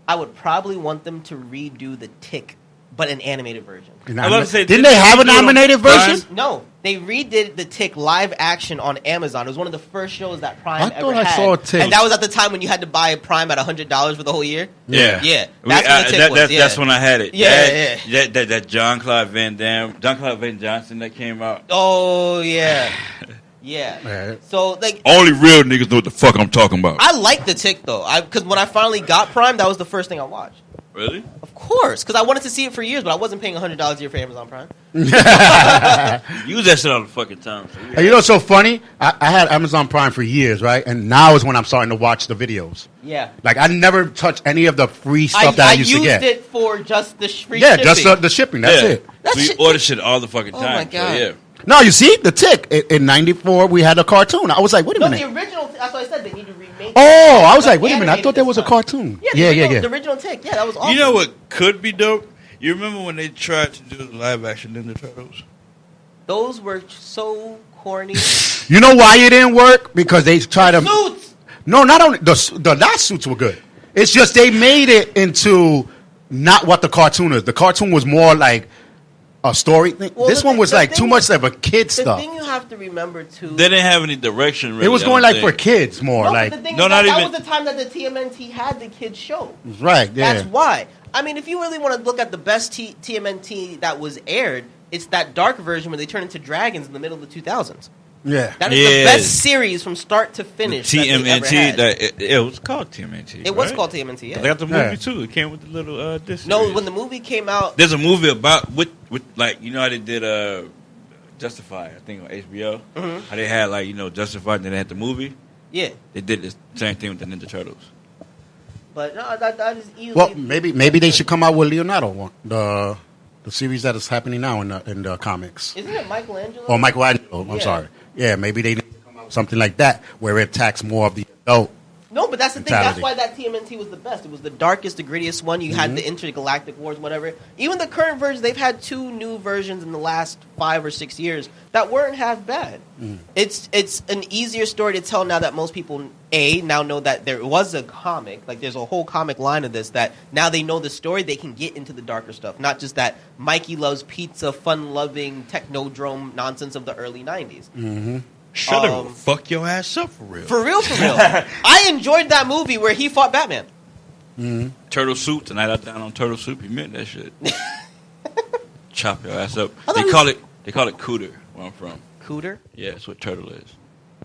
I would probably want them to redo the Tick, but an animated version. I was about to say, Didn't they have an do it on animated Prime? version? No, they redid the Tick live action on Amazon. It was one of the first shows that Prime I ever thought I had. saw Tick. And that was at the time when you had to buy Prime at $100 for the whole year. Yeah, Yeah. That's when the Tick was, yeah. That's when I had it. Yeah, That John Claude Van Johnson that came out. Oh yeah, yeah. Yeah. So like, Only real niggas know what the fuck I'm talking about. I like the Tick though. Because when I finally got Prime, that was the first thing I watched. Really? Of course, because I wanted to see it for years, but I wasn't paying $100 a year for Amazon Prime. Use that shit all the fucking time. So And you know what's so funny? I had Amazon Prime for years, right? And now is when I'm starting to watch the videos. Yeah. Like, I never touched any of the free stuff that I used to get. used it for just the free Yeah, shipping. just the shipping. That's it. That we shit- order shit all the fucking Oh time. my God. So, yeah. No, you see, the Tick. In '94, we had a cartoon. I was like, wait a No, minute. the original. That's what I said. They need to remake. Oh, I was But like, wait a minute. I thought animated there was a this time. cartoon. Yeah, the original Tick. Yeah, that was awesome. You know what could be dope? You remember when they tried to do the live action Ninja Turtles? Those were so corny. You know why it didn't work? Because they tried to. Suits. No, not only the last suits were good. It's just they made it into not what the cartoon is. The cartoon was more like a story thing. Well, This the one was thing- like the too thing- much of a kid The stuff. thing you have to remember too. They didn't have any direction. Really, It was I going don't like for think. kids more. No, like but the thing No, is not that even- was the time that the TMNT had the kids show. right, yeah. That's why. I mean, if you really want to look at the best TMNT that was aired, it's that dark version where they turn into dragons in the middle of the 2000s. Yeah. That is the best series from start to finish. TMNT. It was called TMNT. It was called TMNT. Yeah. They got the movie too. It came with the little disc. No, series. when the movie came out, There's a movie about with like you know how they did Justified. I think on HBO. Mhm. How they had like Justified, and then they had the movie. yeah. They did the same thing with the Ninja Turtles. But no, that is easily. Well, maybe they should come out with Leonardo one, the series that is happening now in the comics. Isn't it Michelangelo? Or Michelangelo. I'm Yeah. sorry. Yeah, maybe they need to come out with something like that where it attacks more of the adult. No, but that's the thing. That's mentality. why that TMNT was the best. It was the darkest, the grittiest one. You had the intergalactic wars, whatever. Even the current version, they've had 2 new versions in the last 5 or 6 years that weren't half bad. It's an easier story to tell now that most people now know that there was a comic. Like there's a whole comic line of this that now they know the story. They can get into the darker stuff, not just that Mikey loves pizza, fun-loving technodrome nonsense of the early '90s. Shut up! Fuck your ass up for real. For real, for real. I enjoyed that movie where he fought Batman. Turtle Soup tonight. I down on Turtle Soup. He meant that shit. Chop your ass up. I thought They it call it cooter where I'm from. Cooter? Yeah, that's what turtle is.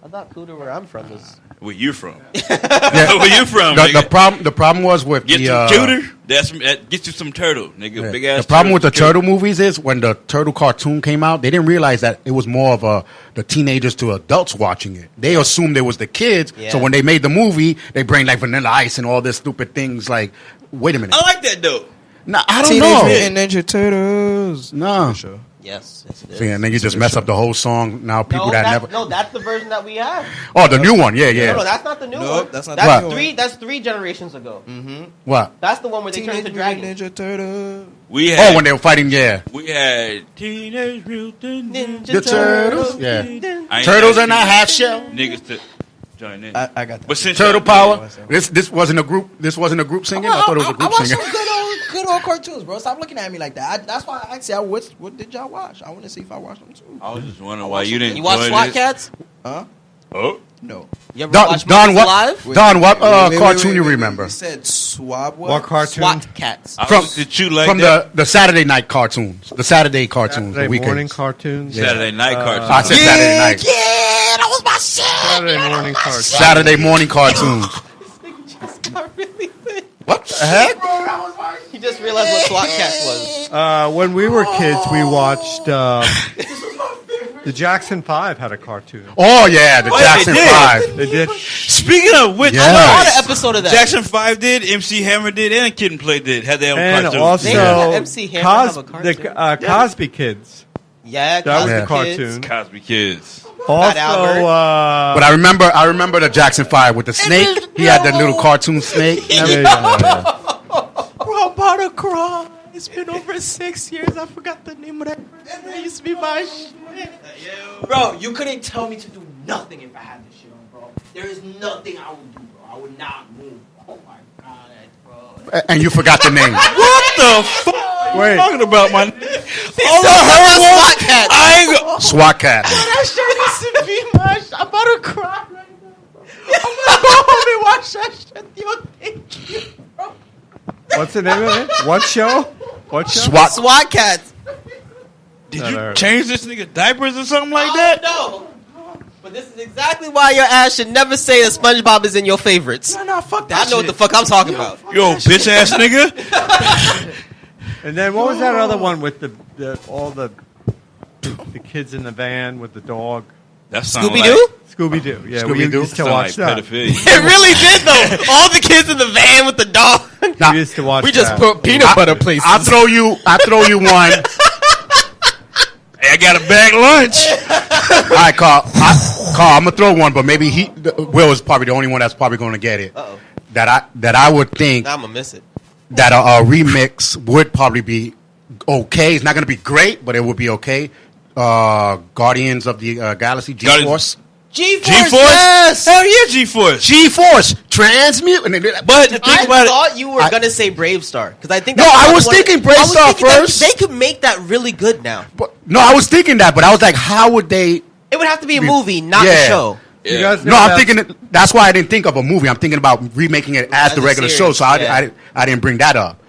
I thought Cooter, where I'm from, was. Where you from? Where you from? The problem was with Get the some cooter. That gets you some turtle, nigga. yeah. Big ass. The problem with the turtle movies is when the turtle cartoon came out, they didn't realize that it was more of the teenagers to adults watching it. They assumed it was the kids. Yeah. So when they made the movie, they bring like Vanilla Ice and all this stupid things. Like, wait a minute. I like that though. Nah, I don't Teenage know. Mutant Ninja Turtles. No. For sure. Yes, it is. See, and then you just mess up the whole song. Now people that's the version that we have. Oh, the new one. Yeah, yeah. No, that's not the new Nope, one. that's not that's the new three. one. That's 3 generations ago. What? That's the one where they turn into Teenage dragons. Mutant Ninja Turtles. We had. Oh, when they were fighting, yeah. We had Teenage Mutant Ninja The Turtles. Yeah. I ain't Turtles asking are not half shell. niggas to join in. I got that. But since Turtle y'all- Power. This wasn't a group. This wasn't a group singing. I thought it was a I group watched singing. some good old cartoons, bro. Stop looking at me like that. That's why I asked you, what did y'all watch? I want to see if I watched them too. I was just wondering why you didn't. You watch join SWAT this. Cats? Huh? Oh, No. You ever Don, watch Don, Monsters what? Alive? Don, what Wait, cartoon you wait, remember? You said swab what? What cartoon? SWAT Cats. I From- looked at you like From that. the Saturday night cartoons, the Saturday cartoons, Saturday the weekends. morning cartoons. Saturday night cartoon. I said Saturday night. Yeah, that was my shit. Saturday morning cartoons. Saturday morning cartoons. Got really big. What the heck? He just realized what SWAT Cats was. When we were kids, we watched the Jackson 5 had a cartoon. Oh yeah, the Jackson they did. 5. They did. Speaking of which, Yeah. I Nice. saw an episode of that. Jackson 5 did, MC Hammer did, and Kid and Play did. Had their own And cartoon. also They had MC Hammer have a cartoon. the Cosby Kids. Yeah, That was Cosby the Kids. cartoon. Cosby Kids. Fat Albert. But I remember the Jackson 5 with the snake. He had that little cartoon snake. Yeah. Bro, I'm about to cry. It's been over 6 years. I forgot the name of that person. It used to be my shit. Bro, you couldn't tell me to do nothing if I had this shit on, bro. There is nothing I would do, bro. I would not move. Oh my god, bro. And you forgot the name. What the fuck? Wait. You talking about my? All SWAT Cats. I ain't go. SWAT Cat. That shit used to be my shit. I'm about to cry right now, bro. I'm gonna go home and watch that shit. Yo, thank you, bro. What's the name of it? What show? What show? SWAT Cats. Did No, you no. change this nigga diapers or something like that? No. But this is exactly why your ass should never say that SpongeBob is in your favorites. No, fuck that I know what shit. the fuck I'm talking about. Yo, bitch ass nigga. And then what was that other one with all the kids in the van with the dog? That sound Scooby-Doo? Scooby Doo. Yeah, we Scooby-Doo? used to Sound watch like that. pedophilia. It really did though. All the kids in the van with the dog. Nah, We used to watch We just that. put peanut butter places. I throw you one. Hey, I got a bag lunch. All right, Carl. I'm gonna throw one, but maybe Will is probably the only one that's probably gonna get it. Uh-oh. That I would think I'm gonna miss it. that a remix would probably be okay. It's not gonna be great, but it would be okay. Guardians of the Galaxy, G-Force. G-Force, G-Force? yes! Hell yeah, G-Force. G-Force, Transmute. But the thing I about thought you were gonna say Brave Star because I think No, that's I what was thinking Brave I was Star thinking that first. They could make that really good now. No, I was thinking that, but I was like, how would they? It would have to be a movie, not Yeah. a show. You guys know No, I'm that- thinking that's why I didn't think of a movie. I'm thinking about remaking it as As the a regular series, show. So yeah. I didn't bring that up.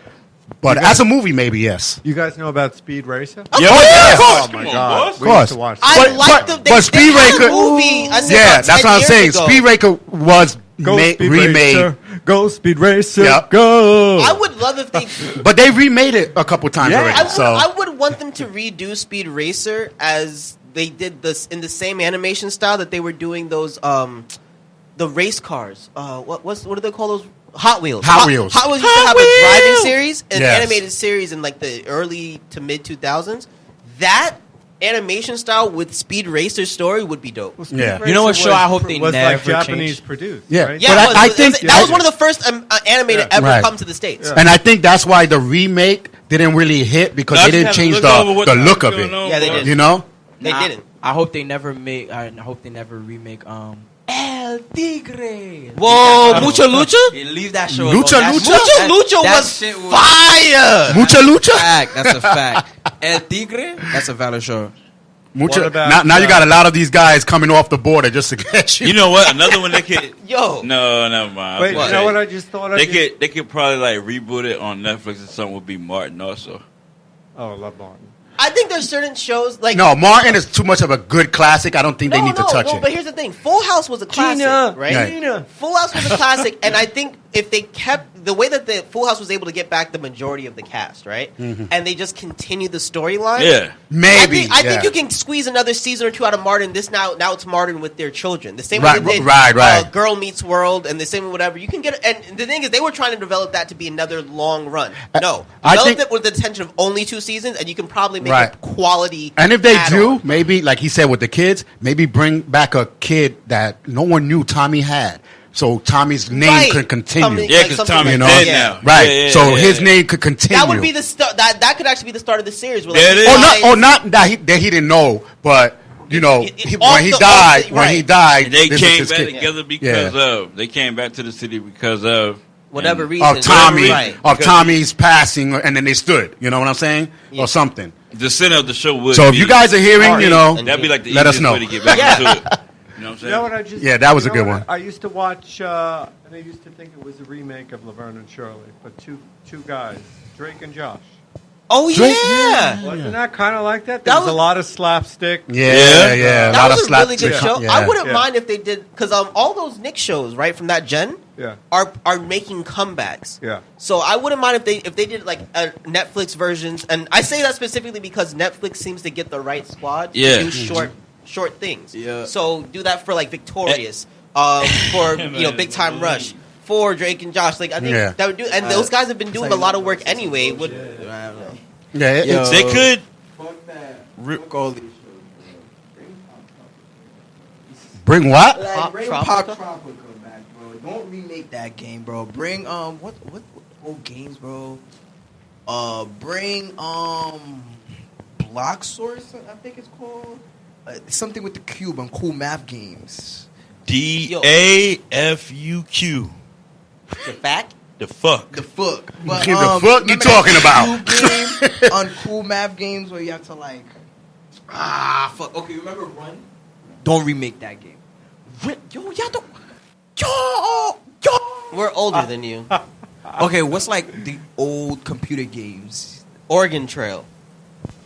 But as a movie, maybe yes. You guys know about Speed Racer? Of Yeah, course. yeah, of course. Oh Come my on, god, boss. we Of used to course. watch. I But- like but- the but Speed had a Racer- movie. I said Yeah, about that's 10 what I'm years saying. ago. Speed Racer was Go Speed remade, Racer, go Speed Racer, Yep. go. I would love if they. but they remade it a couple times Yeah. already. I would want them to redo Speed Racer as they did this in the same animation style that they were doing those the race cars. What do they call those? Hot Wheels. Hot Wheels. Hot Wheels used to have a driving series, an Yes. animated series in like the early to mid 2000s. That animation style with Speed Racer's story would be dope. Speed Yeah. You know what Racer show I hope they was never like Japanese change? produced. Yeah. right? Yeah, But it was. I think- that was one of the first animated Yeah. ever Right. come to the States. Yeah. And I think that's why the remake didn't really hit because they didn't change the look of it. Yeah, they did. You know? They didn't. I hope they never make. I hope they never remake. El Tigre. Whoa, Mucha Lucha? Yeah, leave that show. Lucha alone. Lucha? Mucha Lucha that was shit was fire. Mucha lucha? fact. That's a fact. El Tigre. That's a valid show. Mucha. What about, Now you got a lot of these guys coming off the border just to get you. You know what? Another one they could. Yo. No, never mind. Wait, What? you know what I just thought? They could probably like reboot it on Netflix or something. Would be Martin also. Oh, I love Martin. I think there's certain shows like No, Martin is too much of a good classic. I don't think they need to touch But it. here's the thing: Full House was a classic, Gina, right? Right. Gina. Full House was a classic, and I think if they kept the way that the Full House was able to get back the majority of the cast, right, and they just continued the storyline, Yeah. Maybe. I think you can squeeze another season or two out of Martin. Now it's Martin with their children. The same Right, way they did right. Girl Meets World, and the same way whatever. You can get, and the thing is, they were trying to develop that to be another long run. No, I develop think- it with the intention of only 2 seasons, and you can probably make Right. it quality. And if they add-on. do, maybe like he said with the kids, maybe bring back a kid that no one knew Tommy had, so Tommy's name Right. could continue. Tommy- Yeah, Like because something Tommy's like dead that. now. Right. Yeah, yeah, so yeah, his yeah. name could continue. That would be the start. That could actually be the start of the series. Where, There it is. Not that he didn't know, but you know, It- when he off died, the- when he right. died, And they this is came his back kid. together because Yeah. of. They came back to the city because of whatever and reason. Of Tommy, Right. of Tommy's passing, and then they stood. You know what I'm saying, Yeah. or something. The center of the show would. So if be- you guys are hearing, Sorry. you know, And that'd be like the let us easiest know. way to get back Yeah. into it. You know what I'm You saying? know what I just? Yeah, that was you a know good what one. I used to watch, and I used to think it was a remake of Laverne and Shirley, but two guys, Drake and Josh. Oh Drake- yeah. Wasn't that kind of like that? There That was a was- lot of slapstick. yeah, Yeah. a That lot was of a slap really good stick. show. Yeah. I wouldn't Yeah. mind if they did because all those Nick shows right from that gen Yeah. are making comebacks. Yeah. So I wouldn't mind if they did like a Netflix versions, and I say that specifically because Netflix seems to get the right squad to Yeah. do short things. Yeah. So do that for like Victorious, for Big Time Rush, for Drake and Josh. Like I think Yeah. that would do, and those guys have been doing a lot of work anyway. Would I don't know. Yeah, it's- They could. bring what? Pop Bring Tropica? Pop Tropica back, bro. Don't remake that game, bro. Bring what old games, bro? Bring Block Source, I think it's called. Something with the cube and cool math games. DAFUQ. The fact. The fuck. The fuck. But, The fuck you remember talking that about? cube game on cool math games where you have to like fuck. Okay, remember Run? Don't remake that game. Yo, y'all don't. Yo. We're older than you. Okay, what's like the old computer games? Oregon Trail.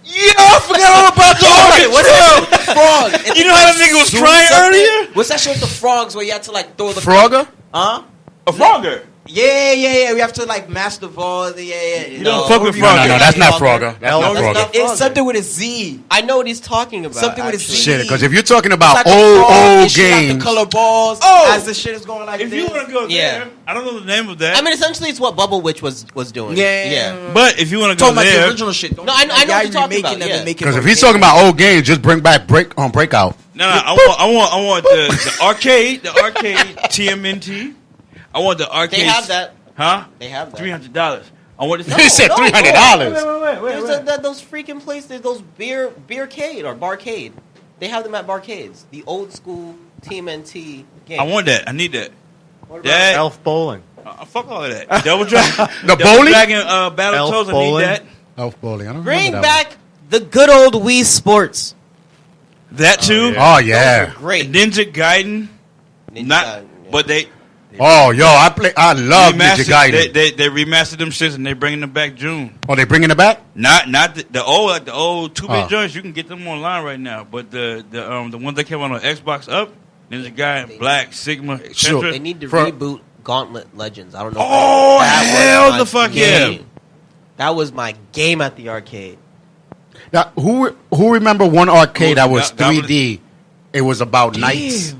Yeah, I forgot all about the Oregon What's that shit with the frogs? You know how that nigga was crying earlier? What's that shit with the frogs where you have to like throw the Frogger? Huh? A Frogger. Yeah. We have to like master ball. Yeah. You don't fuck with No, Frogger. that's not Frogger. That's not Frogger. Frogger. It's something with a Z. I know what he's talking about. Something with a actually. Z. Shit, because if you're talking It's about like a frog, old and shit, like games, the color balls. Oh! As the shit is going like If this. you want to go Yeah. there, I don't know the name of that. I mean, essentially, it's what Bubble Witch was doing. Yeah. but if you want to go Talking about the there, original shit. Don't No, I know what y'all you're talking remaking about, them yeah. and making because if them he's okay. talking about old games, just bring back Breakout. no, I want the arcade, TMNT. I want the arcade. They have that. Huh? They have that. $300. I want to. He said no, $300. There's those freaking places, those beercade or barcade. They have them at barcades. The old school TMNT game. I want that. I need that. What That- about Elf Bowling? Fuck all of that. Double Dragon. The Double bowling? Dragon Battle Elf Toads. I bowling? need that. Elf Bowling. I don't Bring remember that back the good old Wii Sports. That too. one. Oh, yeah. Great. Ninja Gaiden. Ninja Not, Gaiden, yeah. but they. Oh, yo, I love Ninja Gaiden. They remastered them shits and they bringing them back June. Oh, they bringing it back? Not the old 2-bit joints. You can get them online right now. But the ones that came out on Xbox Up, Ninja Gaiden, Black, Sigma, etc. Sure. They need to reboot Gauntlet Legends. I don't know. Oh, that was hell the fuck game. yeah! That was my game at the arcade. Now, who remember one arcade that was Goblin- 3D? It was about knights.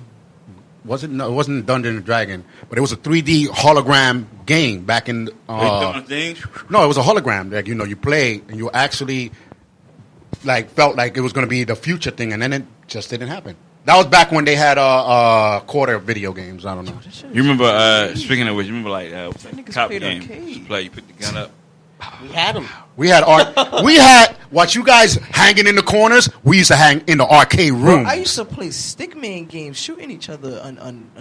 No, it wasn't Dungeons and Dragon, but it was a 3D hologram game back in. No, it was a hologram. Like you play and you actually felt like it was going to be the future thing, and then it just didn't happen. That was back when they had a quarter of video games. I don't know. You remember? Speaking of which, you remember niggas cop played games? arcade. You pick the gun up. We had them. We had what you guys hanging in the corners. We used to hang in the arcade room. I used to play stickman games, shooting each other on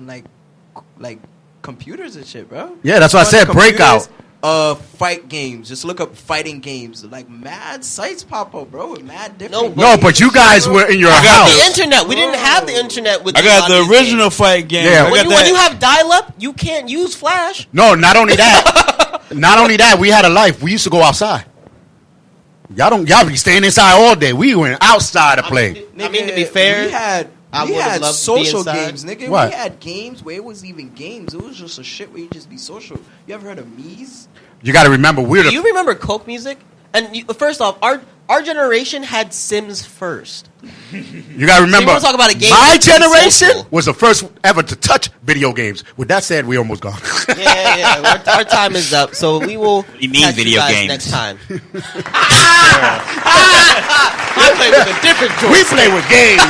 like computers and shit, bro. Yeah, that's what I said. Computers, Breakout. Fight games. Just look up fighting games. Like mad sites pop up, bro. With mad different. No, but you guys were in your house. The internet. We didn't have the internet with. I got the original fight game. Yeah. When you have dial-up, you can't use Flash. No, not only that. Not only that, we had a life. We used to go outside. Y'all be staying inside all day. We went outside to play. I mean, to be fair, we had loved to be social inside. games, nigga. What? We had games where it was even games. It was just a shit where you just be social. You ever heard of Mies? You got to remember, we're Do you remember Coke music? And first off, our generation had Sims first. You got to remember, wanna talk about a game my that's generation social. was the first ever to touch video games. With that said, we almost gone. Yeah. Our time is up, so we will. You mean catch video guys games. next time? I play with a different joystick. We play with games.